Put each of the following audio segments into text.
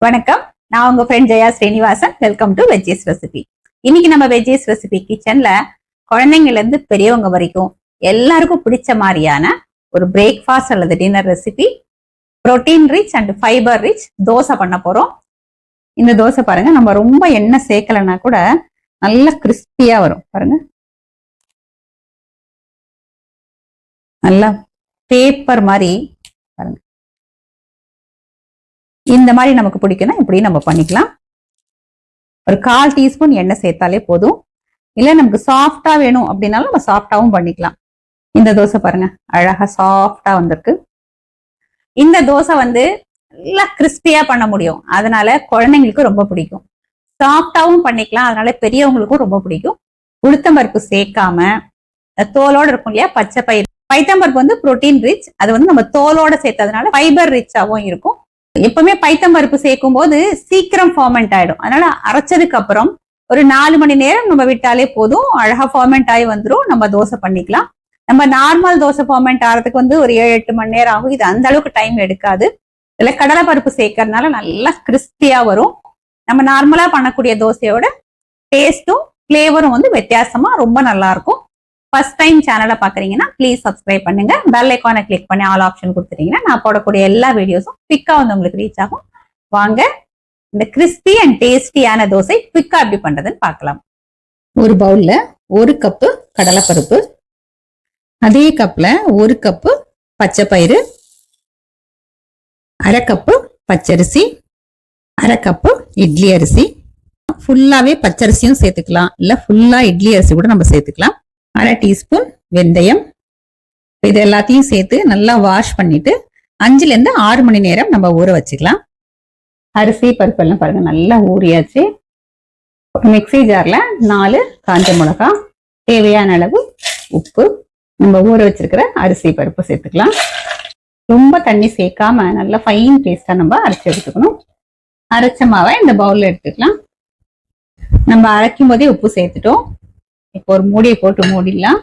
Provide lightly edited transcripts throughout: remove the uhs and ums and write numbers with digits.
வணக்கம். நான் உங்க friend Jaya Srinivasan. Welcome to veggies recipe. இன்னைக்கு நம்ம வெஜ்ஜீஸ் ரெசிபி கிச்சன்ல குழந்தைங்கள்ல இருந்து பெரியவங்க வரைக்கும் எல்லாருக்கும் பிடிச்ச மாதிரியான ஒரு பிரேக்ஃபாஸ்ட் அல்லது dinner recipe, protein rich and fibre rich dosa பண்ண போறோம். இந்த தோசை பாருங்க, நம்ம ரொம்ப எண்ணெய் சேர்க்கலன்னா கூட நல்லா கிறிஸ்பியா வரும். பாருங்க, நல்லா பேப்பர் மாதிரி. பாருங்க, இந்த மாதிரி நமக்கு பிடிக்கும்னா இப்படி நம்ம பண்ணிக்கலாம். ஒரு 1/4 டீஸ்பூன் எண்ணெய் சேர்த்தாலே போதும். இல்ல நமக்கு சாஃப்டா வேணும் அப்படின்னாலும் நம்ம சாஃப்டாவும் பண்ணிக்கலாம். இந்த தோசை பாருங்க, அழகா சாஃப்டா வந்திருக்கு. இந்த தோசை நல்லா கிறிஸ்பியா பண்ண முடியும். அதனால குழந்தைங்களுக்கு ரொம்ப பிடிக்கும். சாஃப்டாவும் பண்ணிக்கலாம், அதனால பெரியவங்களுக்கும் ரொம்ப பிடிக்கும். உளுத்தம்பருப்பு சேர்க்காம தோலோட இருக்கும் இல்லையா, பச்சை பயிர். பைத்தம்பருப்பு புரோட்டீன் ரிச், அது நம்ம தோலோட சேர்த்ததுனால ஃபைபர் ரிச்சாவும் இருக்கும். எப்பவுமே பைத்தம்பருப்பு சேர்க்கும் போது சீக்கிரம் ஃபர்மெண்ட் ஆயிடும். அதனால அரைச்சதுக்கு அப்புறம் ஒரு 4 மணி நேரம் நம்ம விட்டாலே போதும், அழகா ஃபர்மெண்ட் ஆகி வந்துடும். நம்ம தோசை பண்ணிக்கலாம். நம்ம நார்மல் தோசை ஃபர்மெண்ட் ஆகிறதுக்கு ஒரு 7-8 மணி நேரம் ஆகும். இது அந்த அளவுக்கு டைம் எடுக்காது. இதுல கடலை பருப்பு சேர்க்கறதுனால நல்லா கிறிஸ்பியா வரும். நம்ம நார்மலா பண்ணக்கூடிய தோசையோட டேஸ்டும் ஃபிளேவரும் வித்தியாசமா ரொம்ப நல்லா இருக்கும். ஃபர்ஸ்ட் டைம் சேனலை பாக்குறீங்கன்னா ப்ளீஸ் சப்ஸ்கிரைப் பண்ணுங்க. பெல் ஐக்கானை கிளிக் பண்ணி ஆல் ஆப்ஷன் கொடுத்துட்டீங்கன்னா நான் போடக்கூடிய எல்லா வீடியோஸும் குவிக்கா உங்களுக்கு ரீச் ஆகும். வாங்க இந்த கிறிஸ்பி அண்ட் டேஸ்டியான தோசை குவிக்கா எப்படி பண்றதுன்னு பார்க்கலாம். ஒரு பவுல்ல 1 கப்பு கடலைப்பருப்பு, அதே கப்ல 1 கப்பு பச்சை பயிறு, 1/2 கப்பு பச்சரிசி, 1/2 கப்பு இட்லி அரிசி. ஃபுல்லாவே பச்சரிசியும் சேர்த்துக்கலாம், இல்ல ஃபுல்லா இட்லி அரிசி கூட நம்ம சேர்த்துக்கலாம். 1/2 டீஸ்பூன் வெந்தயம். இது எல்லாத்தையும் சேர்த்து நல்லா வாஷ் பண்ணிட்டு 5ல இருந்து 6 மணி நேரம் நம்ம ஊற வச்சுக்கலாம். அரிசி பருப்பு எல்லாம் பாருங்க நல்லா ஊறியாச்சு. மிக்ஸி ஜார்ல 4 காஞ்ச மிளகாய், தேவையான அளவு உப்பு, நம்ம ஊற வச்சிருக்கிற அரிசி பருப்பு சேர்த்துக்கலாம். ரொம்ப தண்ணி சேர்க்காம நல்லா ஃபைன் பேஸ்டா நம்ம அரைச்சி எடுத்துக்கணும். அரைச்ச மாவை இந்த பவுல்ல எடுத்துக்கலாம். நம்ம அரைக்கும் போதே உப்பு சேர்த்துட்டோம். இப்போ ஒரு மூடியை போட்டு மூடிடலாம்.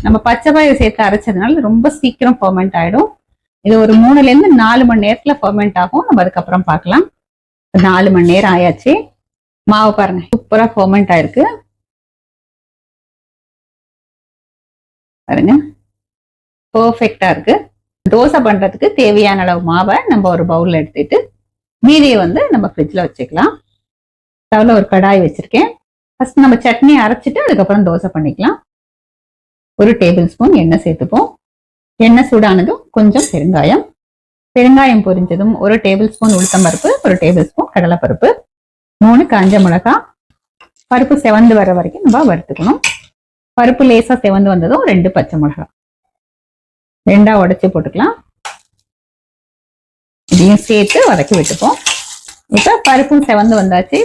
நம்ம பச்சை பயிறு சேர்த்து அரைச்சதுனால ரொம்ப சீக்கிரம் ஃபர்மெண்ட் ஆயிடும். இது ஒரு 3ல இருந்து 4 மணி நேரத்துல ஃபர்மெண்ட் ஆகும். நம்ம அதுக்கப்புறம் பார்க்கலாம். 4 மணி நேரம் ஆயாச்சு. மாவு பாருங்க சூப்பரா ஃபர்மெண்ட் ஆயிருக்கு. பாருங்க பெர்ஃபெக்டா இருக்கு. தோசை பண்றதுக்கு தேவையான அளவு மாவை நம்ம ஒரு பவுல்ல எடுத்துட்டு மீதியை நம்ம ஃப்ரிட்ஜ்ல வச்சுக்கலாம். ஸ்டவ்ல ஒரு கடாய் வச்சிருக்கேன். ஃபர்ஸ்ட் நம்ம சட்னி அரைச்சிட்டு அதுக்கப்புறம் தோசை பண்ணிக்கலாம். 1 டேபிள் ஸ்பூன் எண்ணெய் சேர்த்துப்போம். எண்ணெய் சூடானதும் கொஞ்சம் பெருங்காயம். பெருங்காயம் பொரிஞ்சதும் 1 டேபிள் ஸ்பூன் உளுத்தம்பருப்பு, 1 டேபிள் ஸ்பூன் கடலைப்பருப்பு, 3 காஞ்ச மிளகாய். பருப்பு செவந்து வர வரைக்கும் நம்ம வறுத்துக்கணும். பருப்பு லேசா செவந்து வந்ததும் 2 பச்சை மிளகாய் 2ஆ உடைச்சு போட்டுக்கலாம். இதையும் சேர்த்து வதக்கி விட்டுப்போம். இப்ப பருப்பும் செவந்து வந்தாச்சு.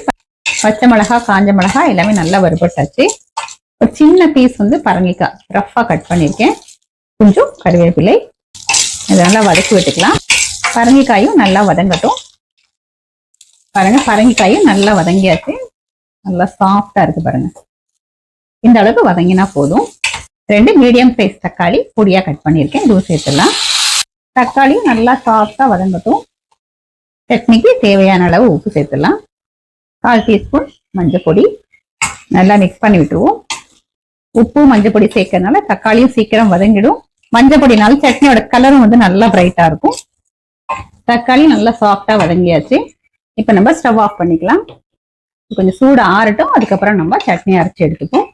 பச்சை மிளகாய், காஞ்ச மிளகாய் எல்லாமே நல்லா வறுபட்டாச்சு. ஒரு சின்ன பீஸ் பரங்கிக்காய் ரஃபா கட் பண்ணியிருக்கேன். கொஞ்சம் கருவேப்பிலை, இதை நல்லா வதக்கி விட்டுக்கலாம். பரங்கிக்காயும் நல்லா வதங்கட்டும். பாருங்க, பரங்கிக்காயும் நல்லா வதங்கியாச்சு. நல்லா சாஃப்டா இருக்கு பாருங்க. இந்த அளவுக்கு வதங்கினா போதும். 2 மீடியம் சைஸ் தக்காளி பொடியா கட் பண்ணியிருக்கேன், இதுவும் சேர்த்துடலாம். தக்காளியும் நல்லா சாஃப்டா வதங்கட்டும். சட்னிக்கு தேவையான அளவு உப்பு சேர்த்துடலாம். 1/4 டீஸ்பூன் மஞ்சள் பொடி நல்லா மிக்ஸ் பண்ணி விட்டுருவோம். உப்பு மஞ்சள் பொடி சேர்க்கறதுனால தக்காளியும் சீக்கிரம் வதங்கிடும். மஞ்சள் பொடினால சட்னியோட கலரும் நல்லா பிரைட்டா இருக்கும். தக்காளி நல்லா சாஃப்டா வதங்கியாச்சு. இப்ப நம்ம ஸ்டவ் ஆஃப் பண்ணிக்கலாம். கொஞ்சம் சூடு ஆறட்டும், அதுக்கப்புறம் நம்ம சட்னி அரைச்சி எடுத்துப்போம்.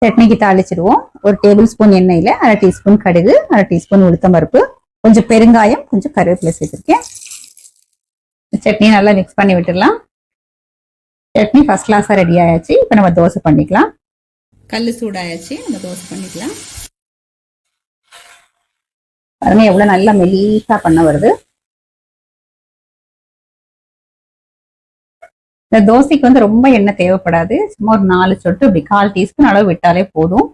சட்னிக்கு தாளிச்சிடுவோம். 1 டேபிள் ஸ்பூன் எண்ணெயில 1/2 டீஸ்பூன் கடுகு, 1/2 டீஸ்பூன் உளுத்தம்பருப்பு, கொஞ்சம் பெருங்காயம், கொஞ்சம் கருவேப்பிலை சேர்த்திருக்கேன். சட்னி நல்லா மிக்ஸ் பண்ணி விட்டுடலாம். சட்னி ஃபர்ஸ்ட் கிளாஸா ரெடி ஆயாச்சு. இப்ப நம்ம தோசை பண்ணிக்கலாம். கல்லு சூடாயாச்சு, நம்ம தோசை பண்ணிக்கலாம். பாருங்க எவ்வளவு நல்லா மெலிசா பண்ண வருது. இந்த தோசைக்கு ரொம்ப எண்ணெய் தேவைப்படாது. சும்மா ஒரு 4 சொட்டு இப்படி 1/4 டீஸ்பூன் அளவு விட்டாலே போதும்.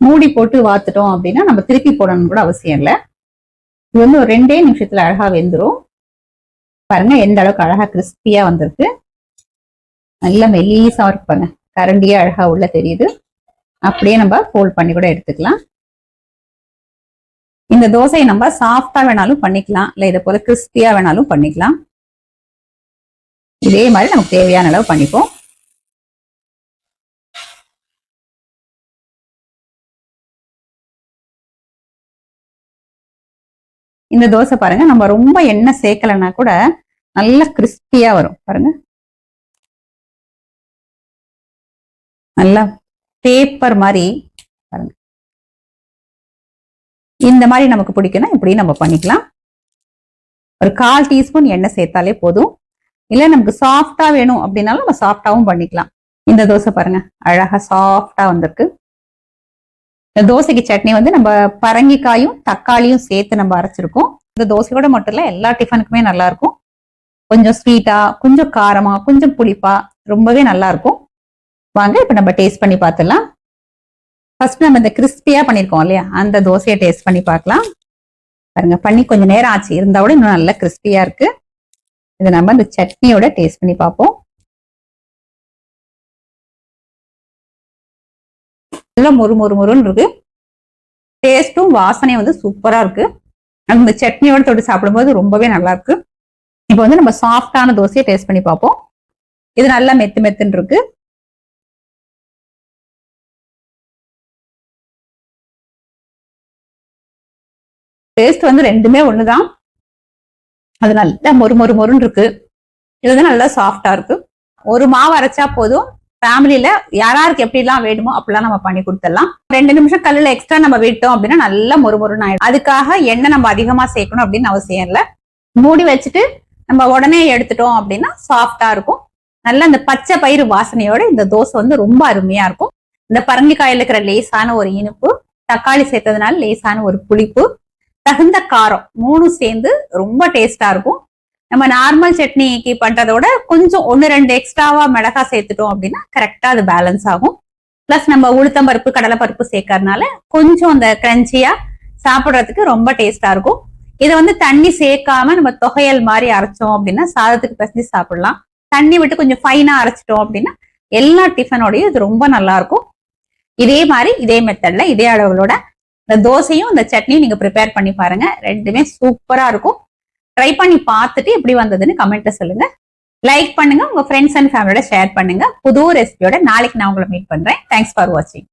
மூடி போட்டு வாத்துட்டோம் அப்படின்னா நம்ம திருப்பி போடணும் கூட அவசியம் இல்லை. இது ஒரு 2 நிமிஷத்துல அழகா வெந்துடும். பாருங்க எந்த அளவுக்கு அழகா கிறிஸ்பியா வந்திருக்கு. நல்லா மெலிசா இருக்கு பாருங்க. கரண்டியா அழகா உள்ள தெரியுது. அப்படியே நம்ம ஃபோல்ட் பண்ணி கூட எடுத்துக்கலாம். இந்த இந்த தோசையை நம்ம சாஃப்டா வேணாலும் பண்ணிக்கலாம், இல்ல இதை போல கிறிஸ்பியா வேணாலும் பண்ணிக்கலாம். இதே மாதிரி நமக்கு தேவையான அளவு பண்ணிப்போம். இந்த தோசை பாருங்க, நம்ம ரொம்ப எண்ணெய் சேர்க்கலன்னா கூட நல்ல கிறிஸ்பியா வரும் பாருங்க. நல்லா பேப்பர் மாதிரி பாருங்க. இந்த மாதிரி நமக்கு பிடிக்கும்னா இப்படி நம்ம பண்ணிக்கலாம். ஒரு 1/4 டீஸ்பூன் எண்ணெய் சேர்த்தாலே போதும். இல்ல நமக்கு சாஃப்டா வேணும் அப்படின்னாலும் நம்ம சாஃப்டாவும் பண்ணிக்கலாம். இந்த தோசை பாருங்க, அழகா சாஃப்டா வந்திருக்கு. இந்த தோசைக்கு சட்னி வந்து நம்ம பரங்கிக்காயும் தக்காளியும் சேர்த்து நம்ம அரைச்சிருக்கோம். இந்த தோசையோட மட்டும் இல்ல, எல்லா டிஃபனுக்குமே நல்லா இருக்கும். கொஞ்சம் ஸ்வீட்டா, கொஞ்சம் காரமா, கொஞ்சம் புளிப்பா, ரொம்பவே நல்லா இருக்கும். வாங்க இப்ப நம்ம டேஸ்ட் பண்ணி பார்த்துடலாம். ஃபர்ஸ்ட் நம்ம இந்த கிறிஸ்பியா பண்ணிருக்கோம் இல்லையா, அந்த தோசையை டேஸ்ட் பண்ணி பார்க்கலாம். பாருங்க, பண்ணி கொஞ்சம் நேரம் ஆச்சு, இருந்தா கூட இன்னும் நல்லா கிறிஸ்பியா இருக்கு. இதை நம்ம இந்த சட்னியோட டேஸ்ட் பண்ணி பார்ப்போம். நல்லா மொறு மொறு மொறுன்னு இருக்கு. டேஸ்ட்டும் வாசனையும் வந்து சூப்பரா இருக்கு. நம்ம இந்த சட்னியோட தொட்டு சாப்பிடும்போது ரொம்பவே நல்லா இருக்கு. இப்போ வந்து நம்ம சாஃப்டான தோசையை டேஸ்ட் பண்ணி பார்ப்போம். இது நல்லா மெத்து மெத்துன்னு இருக்கு. டேஸ்ட் வந்து ரெண்டுமே ஒண்ணுதான். அது நல்லா மொறு மொறு மொறுன்னு இருக்கு. இது வந்து நல்லா சாஃப்டா இருக்கு. ஒரு மாவு அரைச்சா போதும், ஃபேமிலியில யாராருக்கு எப்படி எல்லாம் வேணுமோ அப்படிலாம் நம்ம பண்ணி கொடுத்துடலாம். 2 நிமிஷம் கல்லுல எக்ஸ்ட்ரா நம்ம விட்டோம் அப்படின்னா நல்லா மொறுமொறுன்னு ஆயிடும். அதுக்காக எண்ணெய் நம்ம அதிகமா சேர்க்கணும் அப்படின்னு அவசியம் இல்லை. மூடி வச்சுட்டு நம்ம உடனே எடுத்துட்டோம் அப்படின்னா சாஃப்டா இருக்கும். நல்லா இந்த பச்சை பயிறு வாசனையோட இந்த தோசை வந்து ரொம்ப அருமையா இருக்கும். இந்த பரங்கிக்காயில இருக்கிற லேசான ஒரு இனிப்பு, தக்காளி சேர்த்ததுனால லேசான ஒரு புளிப்பு, தகுந்த காரம், 3 சேர்ந்து ரொம்ப டேஸ்டா இருக்கும். நம்ம நார்மல் சட்னிக்கு பண்றதோட கொஞ்சம் 1-2 எக்ஸ்ட்ராவா மிளகா சேர்த்துட்டோம் அப்படின்னா கரெக்டா அது பேலன்ஸ் ஆகும். பிளஸ் நம்ம உளுத்தம் பருப்பு, கடலை பருப்பு சேர்க்கறதுனால கொஞ்சம் அந்த கிரன்ச்சியா சாப்பிடுறதுக்கு ரொம்ப டேஸ்டா இருக்கும். இதை வந்து தண்ணி சேர்க்காம நம்ம தொகையல் மாதிரி அரைச்சோம் அப்படின்னா சாதத்துக்கு பிசைஞ்சு சாப்பிடலாம். தண்ணி விட்டு கொஞ்சம் ஃபைனா அரைச்சிட்டோம் அப்படின்னா எல்லா டிஃபனோடையும் இது ரொம்ப நல்லா இருக்கும். இதே மாதிரி இதே மெத்தட்ல இதே அளவுகளோட இந்த தோசையும் இந்த சட்னியும் நீங்க ப்ரிப்பேர் பண்ணி பாருங்க. ரெண்டுமே சூப்பரா இருக்கும். ட்ரை பண்ணி பார்த்துட்டு எப்படி வந்ததுன்னு கமெண்ட்ல சொல்லுங்க. லைக் பண்ணுங்க, உங்க ஃப்ரெண்ட்ஸ் அண்ட் ஃபேமிலியோட ஷேர் பண்ணுங்க. புது ரெசிபியோட நாளைக்கு நான் உங்களை மீட் பண்றேன். தேங்க்ஸ் ஃபார் வாட்சிங்.